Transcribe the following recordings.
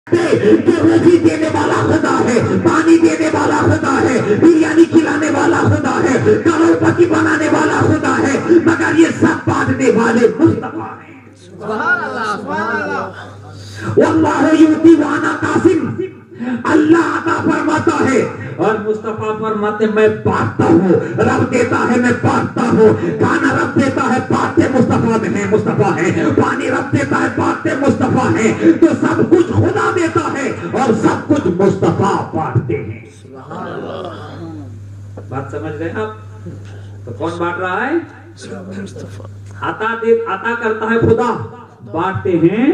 کہ روزی دینے والا خدا ہے، پانی دینے والا خدا ہے، بریانی کھلانے والا خدا ہے، کروڑ پتی بنانے والا خدا ہے، مگر یہ سب بانٹنے والے مصطفیٰ ہیں۔ سبحان اللہ سبحان اللہ۔ واللہ یؤتی وانا قاسم، اللہ عطا فرماتا ہے اور مصطفیٰ فرماتے میں بانٹتا ہوں، رب دیتا ہے میں بانٹتا ہوں، کھانا رب دیتا ہے بانٹتے مصطفیٰ میں ہیں، مصطفیٰ ہیں، پانی رب دیتا ہے بانٹتے مصطفیٰ ہیں، تو سب کچھ خدا دیتا ہے اور سب کچھ مصطفیٰ بانٹتے ہیں۔ بات سمجھ گئے آپ؟ تو کون بانٹ رہا ہے؟ عطا کرتا ہے خدا، بانٹتے ہیں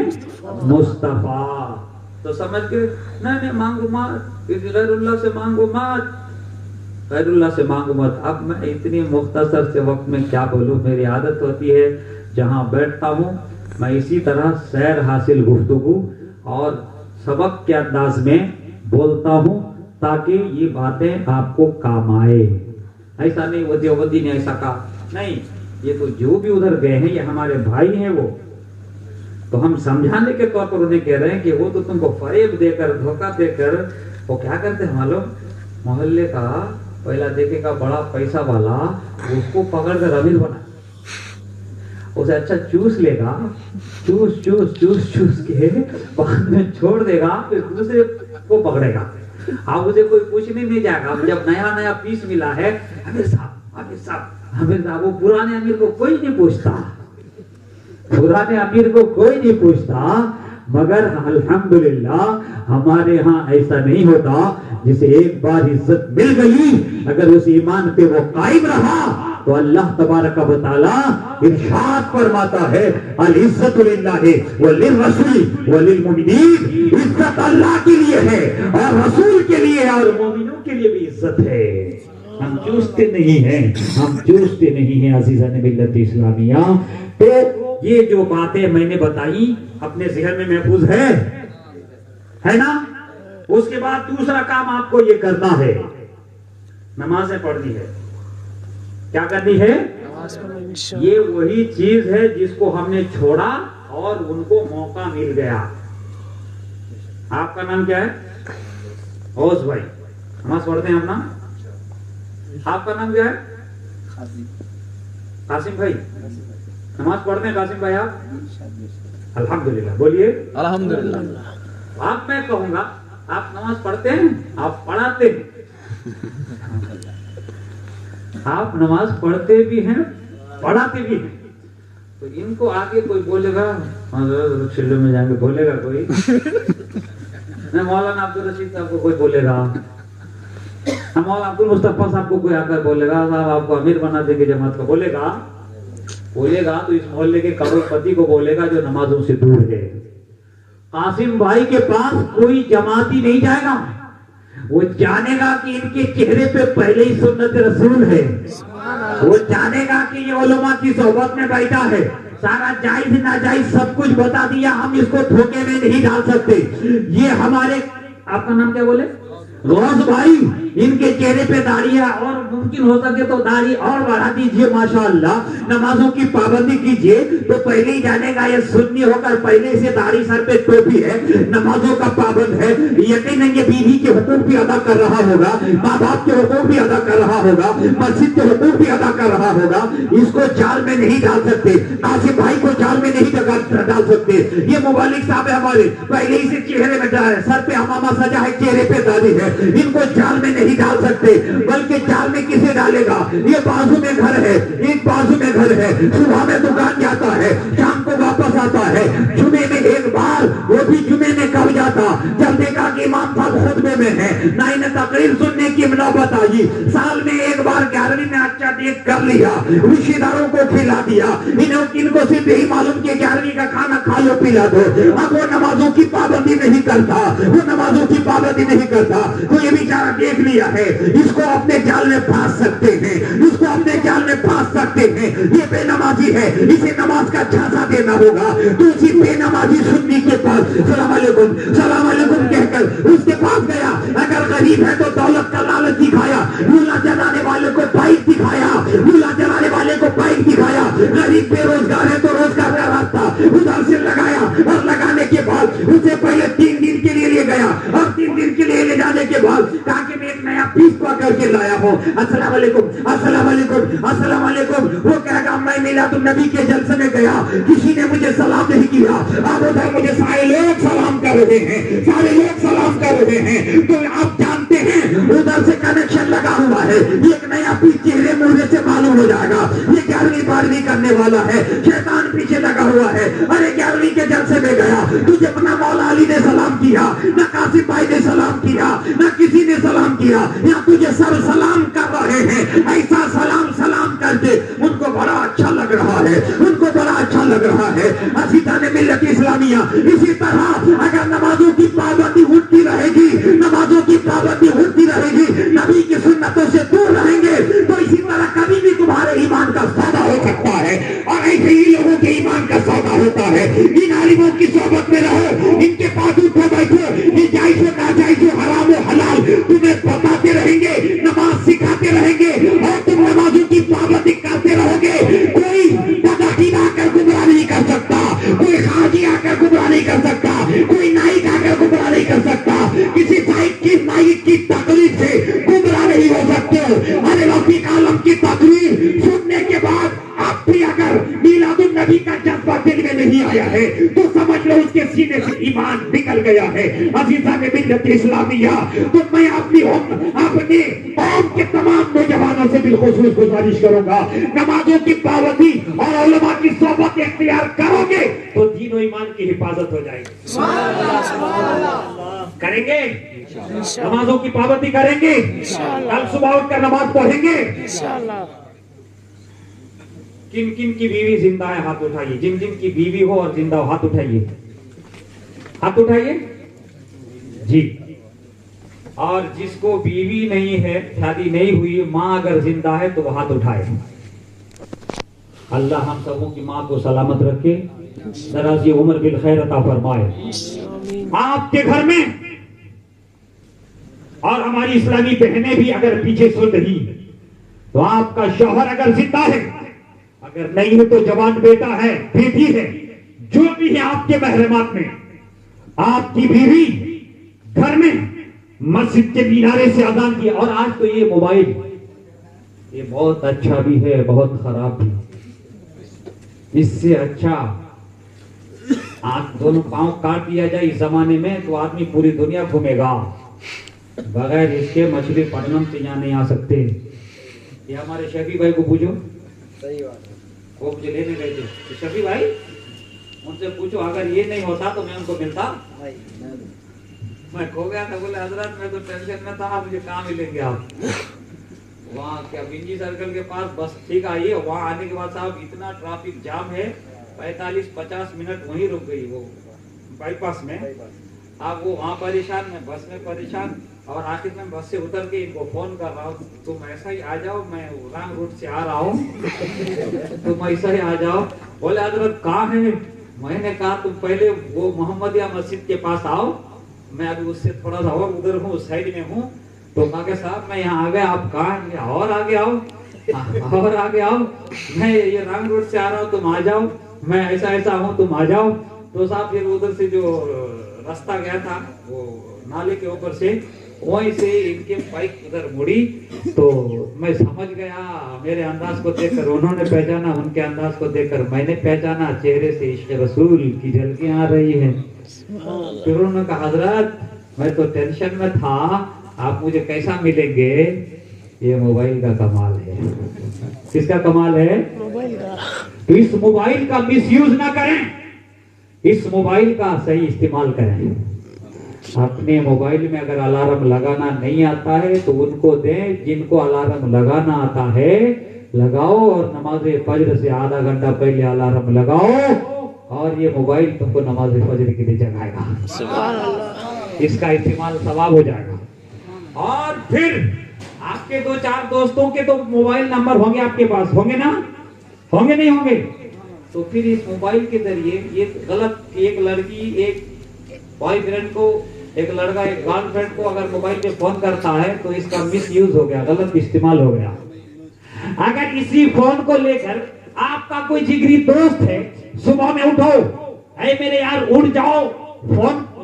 مصطفیٰ۔ تو سمجھ کے نہیں مانگو مت، غیر اللہ سے مانگو مت، غیر اللہ سے مانگو مت۔ اب میں اتنی مختصر سے وقت میں کیا بولوں، میری عادت ہوتی ہے جہاں بیٹھتا ہوں میں اسی طرح سیر حاصل گفتگو اور سبق کے انداز میں بولتا ہوں تاکہ یہ باتیں آپ کو کام آئے۔ ایسا نہیں وہ دیوبندی نے ایسا کہا، نہیں، یہ تو جو بھی ادھر گئے ہیں یہ ہمارے بھائی ہیں، وہ تو ہم سمجھانے کے طور پر انہیں کہہ رہے ہیں کہ وہ تو تم کو فریب دے کر دھوکہ دے کر وہ کیا کرتے ہیں معلوم، محلے کا پہلا دیکھے گا بڑا پیسہ والا، اس کو پکڑ کر امیر بنا، اسے اچھا چوس لے گا، چوس چوس چوس چوس کے بعد میں چھوڑ دے گا، پھر دوسرے کو پکڑے گا۔ اب اسے کوئی پوچھنے نہیں جائے گا، جب نیا نیا پیس ملا ہے، امیر صاحب امیر صاحب امیر صاحب، وہ پرانے امیر کو کوئی نہیں پوچھتا، پرانے امیر کو کوئی نہیں پوچھتا، مگر الحمدللہ ہمارے ہاں ایسا نہیں ہوتا، جسے ایک بار عزت مل گئی اگر اس ایمان پہ وہ قائم رہا تو اللہ تبارک و تعالی ارشاد فرماتا ہے العزت للہ وللرسول وللمؤمنین، عزت اللہ کے لیے ہے اور رسول کے لیے ہے اور مومنوں کے لیے بھی عزت ہے۔ ہم چوستے نہیں ہیں، ہم چوستے نہیں ہیں عزیزان ملت اسلامیہ۔ تو یہ جو باتیں میں نے بتائی اپنے ذہن میں محفوظ ہے نا؟ اس کے بعد دوسرا کام آپ کو یہ کرنا ہے، نمازیں پڑھنی ہے۔ کیا کرنی ہے؟ یہ وہی چیز ہے جس کو ہم نے چھوڑا اور ان کو موقع مل گیا۔ آپ کا نام کیا ہے؟ اوس بھائی، نماز پڑھتے ہیں اپنا؟ آپ کا نام کیا ہے؟ قاسم بھائی، نماز پڑھتے ہیں قاسم بھائی آپ؟ الحمدللہ، بولیے الحمدللہ۔ آپ میں کہوں گا آپ نماز پڑھتے ہیں، آپ پڑھاتے ہیں، آپ نماز پڑھتے بھی ہیں پڑھاتے بھی ہیں، تو ان کو آگے کوئی بولے گا چلے میں جائیں گے، بولے گا کوئی مولانا عبدالرشید صاحب کو کوئی بولے گا، مولانا عبدالمصطفیٰ صاحب کو کوئی آ کر بولے گا صاحب آپ کو امیر بنا دیں گے جماعت کا، بولے گا تو اس محلے کے کروڑ پتی کو بولے گا جو نمازوں سے دور ہے۔ قاسم بھائی کے پاس کوئی جماعتی نہیں جائے گا، وہ جانے گا کہ ان کے چہرے پہ پہلے ہی سنت رسول ہے، وہ جانے گا کہ یہ علماء کی صحبت میں بیٹھا ہے، سارا جائز ناجائز سب کچھ بتا دیا، ہم اس کو دھوکے میں نہیں ڈال سکتے۔ یہ ہمارے، آپ کا نام کیا بولے؟ غوث بھائی، ان کے چہرے پہ داڑھی ہے اور ممکن ہو سکے تو داڑھی اور بڑھا دیجئے ماشاءاللہ، نمازوں کی پابندی کیجئے، تو پہلے ہی جانے گا یہ سنی ہو کر پہلے سے داڑھی سر پہ ٹوپی ہے، نمازوں کا پابند ہے، یقیناً یہ بیوی کے حقوق بھی ادا کر رہا ہوگا، ماں باپ کے حقوق بھی ادا کر رہا ہوگا، مسجد کے حقوق بھی ادا کر رہا ہوگا، اس کو جال میں نہیں ڈال سکتے، قاسم بھائی کو جال میں نہیں ڈال سکتے۔ یہ مبلغ صاحب ہے ہمارے، پہلے ہی سے چہرے میں سر پہ امامہ سجا ہے، چہرے پہ داڑھی ہے، ان کو جال میں نہیں ڈال سکتے، بلکہ جال میں کسے ڈالے گا؟ یہ بازو میں گھر ہے، ایک بازو میں گھر ہے، صبح میں دکان جاتا ہے، شام کو واپس آتا ہے، جمعے میں ایک بار، وہ بھی جمعے میں کب جاتا جب دیکھا کہ امام صاحب خطبے میں ہے، نہ انہیں تقریر سننے کی نوبت آئی، سال میں ایک بار 11ویں میں اچھا دیکھ کر لیا، رشتہ داروں کو کھلا دیا، ان کو صرف یہی معلوم کہ 11ویں کا کھانا کھا لو پلا دو، اب وہ نمازوں کی پابندی نہیں کرتا، وہ نمازوں کی پابندی نہیں کرتا، تو یہ بیچارہ دیکھ لیا ہے، اس کو اپنے جال میں پھانس سکتے ہیں، اس کو اپنے جال میں پھانس سکتے ہیں، یہ بے نمازی ہے، اسے نماز کا جھانسا دینا ہوگا، تو اسی بے نمازی سنی کے پاس سلام علیکم کہہ کر اس کے پاس گیا، اگر غریب ہے تو دولت کا لالچ دکھایا، ملا جلانے والے کو بائک دکھایا، ملا جلانے والے کو بائک دکھایا، غریب بے روزگار ہے تو روزگار کا راستہ ادھر سے لگایا، اور لگانے کے بعد اسے پہلے 3 دن کے لیے گیا اور 3 دن کے لیے لے جانے کے بعد کہا کہ میں ایک نیا پیس پکڑ کے لایا ہوں. السلام علیکم السلام علیکم السلام علیکم. وہ کہے گا میں میلاد النبی کے جلسے میں گیا, کسی نے مجھے سلام نہیں کیا. اب ادھر مجھے سارے لوگ سلام کر رہے ہیں, سارے لوگ سلام کر رہے ہیں. تو آپ جانتے ہیں ادھر سے کنیکشن لگا ہوا ہے. ایک نیا پیس چہرے مہرے سے معلوم ہو جائے گا یہ 11ویں 12ویں کرنے والا ہے. شیطان پیچھے لگا ہوا ہے. ارے 11ویں کے جلسے میں گیا, تجھے اپنا مولا علی نے سلام کیا, نہ قاسم بھائی نے سلام کیا, نہ کسی نے سلام کیا. یہاں تجھے سب سلام کر رہے ہیں. ایسا سلام کر کے ان کو بڑا اچھا لگ رہا ہے, ان کو بڑا اچھا لگ رہا ہے. عزیزان ملت اسلامیہ, اسی طرح اگر نمازوں کی پابندی ہوتی رہے گی, نمازوں کی پابندی ہوتی رہے گی, نبی کی سنتوں سے دور رہیں گے, تو اسی طرح کبھی بھی تمہارے ایمان کا سودا ہو سکتا ہے. اور ایسے ہی لوگوں کے ایمان کا سودا ہوتا ہے. ان عالموں کی صحبت میں رہو, ان کے پاس اٹھو بیٹھو, یہ جائز و ناجائز و حرام و حلال تمہیں بتاتے رہیں گے, نماز سکھاتے رہیں گے, اور تم نمازوں کی پابندی کرتے رہو گے. کوئی بدعقید آ کر گمراہ نہیں کر سکتا, کوئی خارجی آ کر گمراہ نہیں کر سکتا, کوئی نائک آ کر گمراہ نہیں کر سکتا, کسی نائک کی تقریر سے گمراہ نہیں ہو سکتے. ارے رفیق عالم کی تقریر سننے کے بعد اب بھی اگر میلاد النبی کا جذبہ دل میں نہیں آیا ہے تو سمجھ لو اس کے سینے سے ایمان نکل گیا ہے. عزیزان ملت اسلامیہ, تو میں اپنی اپنے قوم کے تمام نوجوانوں سے بالخصوص گزارش کروں گا, نمازوں کی پابندی اور علماء کی صحبت اختیار کرو گے تو دین و ایمان کی حفاظت ہو جائے گی. کریں گے نمازوں کی پابندی کریں گے, کل صبح اٹھ کر نماز پڑھیں گے. کن کن کی بیوی زندہ ہے ہاتھ اٹھائیے, جن جن کی بیوی ہو اور زندہ ہو ہاتھ اٹھائیے, ہاتھ اٹھائیے جی. اور جس کو بیوی نہیں ہے, شادی نہیں ہوئی, ماں اگر زندہ ہے تو وہ ہاتھ اٹھائے. اللہ ہم سبوں کی ماں کو سلامت رکھے, درازی عمر بالخیر عطا فرمائے. آپ کے گھر میں اور ہماری اسلامی بہنیں بھی اگر پیچھے سن رہی, تو آپ کا شوہر اگر زندہ ہے, اگر نہیں ہے تو جوان بیٹا ہے, بیٹی ہے, جو بھی ہے آپ کے محرمات میں, آپ کی بیوی گھر میں مسجد کے مینارے سے اذان کی. اور آج تو یہ موبائل, یہ بہت اچھا بھی ہے بہت خراب بھی. اس سے اچھا آج دونوں پاؤں کاٹ دیا جائے اس زمانے میں تو آدمی پوری دنیا گھومے گا, بغیر اس کے مچھلی پٹنم سے یہاں نہیں آ سکتے. یہ ہمارے شفیع بھائی کو پوچھو, وہ مجھے لینے گئے تھے, شفیع بھائی ان سے پوچھو اگر یہ نہیں ہوتا تو میں ان کو ملتا. میں کھو گیا تھا, بولے حضرت میں تو ٹینشن میں تھا, مجھے کہاں ملیں گے آپ. وہاں کیا بنجی سرکل کے پاس بس ٹھیک آئیے, وہاں آنے کے بعد صاحب اتنا ٹریفک جام ہے, 45-50 منٹ وہیں رک گئی وہ بائی پاس میں. اب وہ وہاں پریشان, میں بس میں پریشان, اور آخر میں بس سے اتر کے ان کو فون کر رہا ہوں, تم ایسا ہی آ جاؤ, میں رانگ روٹ سے آ رہا ہوں, تم ایسا ہی آ جاؤ. بولے حضرت کہاں ہے؟ میں نے کہا تم پہلے وہ محمدیہ مسجد کے پاس آؤ, میں ابھی اس سے تھوڑا سا اور ادھر ہوں, سائڈ میں ہوں. تو کہا کہ صاحب میں یہاں آ گیا, آپ کہاں ہیں؟ اور آگے آؤ, اور آگے آؤ, میں یہ رانگ روڈ سے آ رہا ہوں, تم آ جاؤ, میں ایسا ایسا ہوں, تم آ جاؤ. تو صاحب پھر ادھر سے جو راستہ گیا تھا وہ نالے کے اوپر سے, وہیں سے ان کے بائک ادھر مڑی, تو میں سمجھ گیا. میرے انداز کو دیکھ کر انہوں نے پہچانا, ان کے انداز کو دیکھ کر میں نے پہچانا, چہرے سے عشق رسول کی جھلکیاں آ رہی ہیں. پھر انہوں نے کہا حضرت میں تو ٹینشن میں تھا, آپ مجھے کیسا ملیں گے؟ یہ موبائل کا کمال ہے. کس کا کمال ہے؟ موبائل کا. تو اس موبائل کا مس یوز نہ کریں, اس موبائل کا صحیح استعمال کریں. اپنے موبائل میں اگر الارم لگانا نہیں آتا ہے تو ان کو دیں, جن کو الارم لگانا آتا ہے لگاؤ, اور نماز فجر سے آدھا گھنٹہ پہلے الارم لگاؤ, اور یہ موبائل تم کو نماز فجر کے لیے جگائے گا. سبحان اللہ. اس کا استعمال ثواب ہو جائے گا. اور پھر آپ کے 2-4 دوستوں کے تو موبائل نمبر ہوں گے آپ کے پاس, ہوں گے نا, ہوں گے نہیں ہوں گے, تو پھر اس موبائل کے ذریعے یہ غلط, ایک لڑکی ایک بوائے فرینڈ کو, ایک لڑکا ایک گرل فرینڈ کو اگر موبائل پہ فون کرتا ہے تو اس کا مس یوز ہو گیا, غلط استعمال ہو گیا. اگر اسی فون کو لے کر آپ کا کوئی جگری دوست ہے, صبح میں اٹھو, اے میرے یار اٹھ جاؤ, فون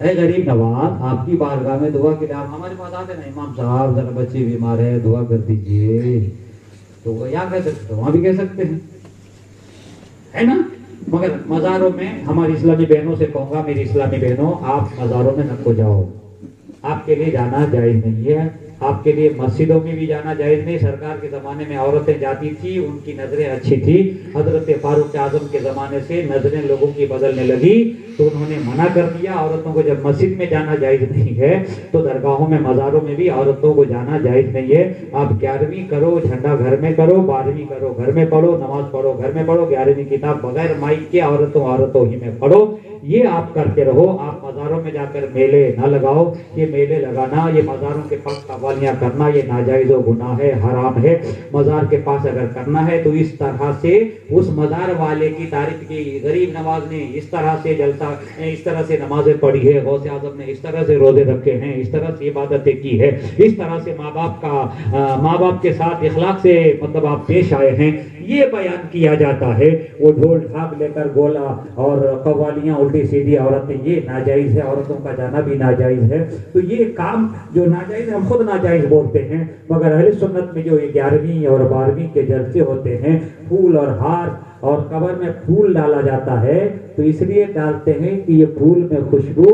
اے غریب نواز آپ کی بارگاہ میں دعا کے لیے آپ ہمارے پاس آتے نا امام صاحب ذرا بچے بیمار ہے دعا کر دیجئے، تو وہ یہاں کہہ سکتے وہاں بھی کہہ سکتے ہیں، ہے نا؟ مگر مزاروں میں ہماری اسلامی بہنوں سے کہوں گا، میری اسلامی بہنوں آپ مزاروں میں نہ کو جاؤ، آپ کے لیے جانا جائز نہیں ہے، آپ کے لیے مسجدوں میں بھی جانا جائز نہیں۔ سرکار کے زمانے میں عورتیں جاتی تھی، ان کی نظریں اچھی تھی، حضرت فاروق اعظم کے زمانے سے نظریں لوگوں کی بدلنے لگی تو انہوں نے منع کر دیا عورتوں کو جب مسجد میں جانا جائز نہیں ہے تو درگاہوں میں مزاروں میں بھی عورتوں کو جانا جائز نہیں ہے۔ آپ 11ویں کرو جھنڈا گھر میں کرو، 12ویں کرو گھر میں پڑھو، نماز پڑھو گھر میں پڑھو، 11ویں کتاب بغیر مائک کے عورتوں ہی میں پڑھو، یہ آپ کرتے رہو۔ آپ مزاروں میں جا کر میلے نہ لگاؤ، یہ میلے لگانا، یہ مزاروں کے پاس قوالیاں کرنا یہ ناجائز و گناہ ہے، حرام ہے۔ مزار کے پاس اگر کرنا ہے تو اس طرح سے اس مزار والے کی تعریف کی، غریب نواز نے اس طرح سے جلسہ، اس طرح سے نمازیں پڑھی ہے، غوث اعظم نے اس طرح سے روزے رکھے ہیں، اس طرح سے عبادتیں کی ہے، اس طرح سے ماں باپ کے ساتھ اخلاق سے مطلب آپ پیش آئے ہیں، یہ بیان کیا جاتا ہے۔ وہ ڈھول ڈھاک لے کر گولا اور قوالیاں الٹی سیدھی عورتیں، یہ ناجائز ہے، عورتوں کا جانا بھی ناجائز ہے۔ تو یہ کام جو ناجائز ہے ہم خود ناجائز بولتے ہیں، مگر اہل سنت میں جو 11ویں اور 12ویں کے جلسے ہوتے ہیں، پھول اور ہار اور قبر میں پھول ڈالا جاتا ہے تو اس لیے ڈالتے ہیں کہ یہ پھول میں خوشبو،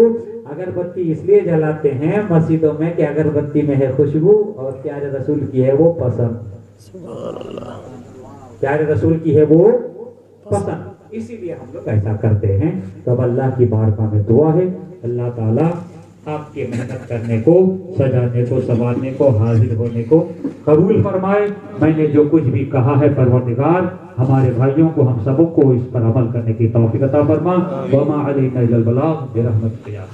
اگربتی اس لیے جلاتے ہیں مسجدوں میں کہ اگربتی میں ہے خوشبو اور پیارے رسول کی ہے وہ پسند، پیارے رسول کی ہے وہ پسند، اسی لیے ہم لوگ ایسا کرتے ہیں۔ تو اب اللہ کی بارگاہ میں دعا ہے اللہ تعالیٰ آپ کی محنت کرنے کو، سجانے کو، سنوارنے کو، حاضر ہونے کو قبول فرمائے۔ میں نے جو کچھ بھی کہا ہے پروردگار ہمارے بھائیوں کو، ہم سبوں کو اس پر عمل کرنے کی توفیق عطا فرما۔ وما علینا الا البلاغ برحمتک یا